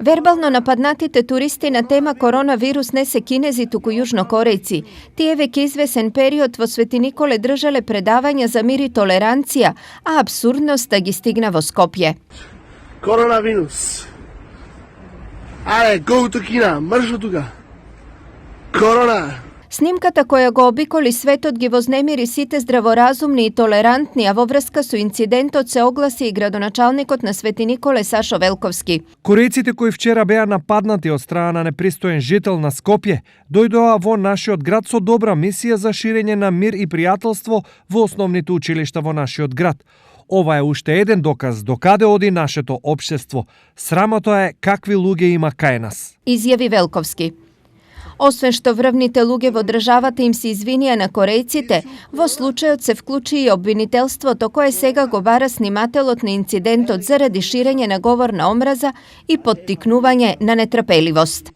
Вербално нападнатите туристи на тема коронавирус не се кинези, туку јужнокорејци. Тие веќе извесен период во Свети Николе држале предавања за мир и толеранција, а абсурдноста ги стигна во Скопје. Коронавирус. Аре, go to Кина, мрш од тука. Корона. Снимката која го обиколи светот ги вознемири сите здраворазумни и толерантни, а во врска со инцидентот се огласи и градоначалникот на Свети Николе Сашо Велковски. Корејците кои вчера беа нападнати од страна на непристоен жител на Скопје, дојдоа во нашиот град со добра мисија за ширење на мир и пријателство во основните училишта во нашиот град. Ова е уште еден доказ докаде оди нашето општество. Срамото е какви луѓе има кај нас, изјави Велковски. Освен што врвните луѓе во државата им се извинија на корејците, во случајот се вклучи и обвинителството кое сега го бара снимателот на инцидентот заради ширење на говор на омраза и поттикнување на нетрпеливост.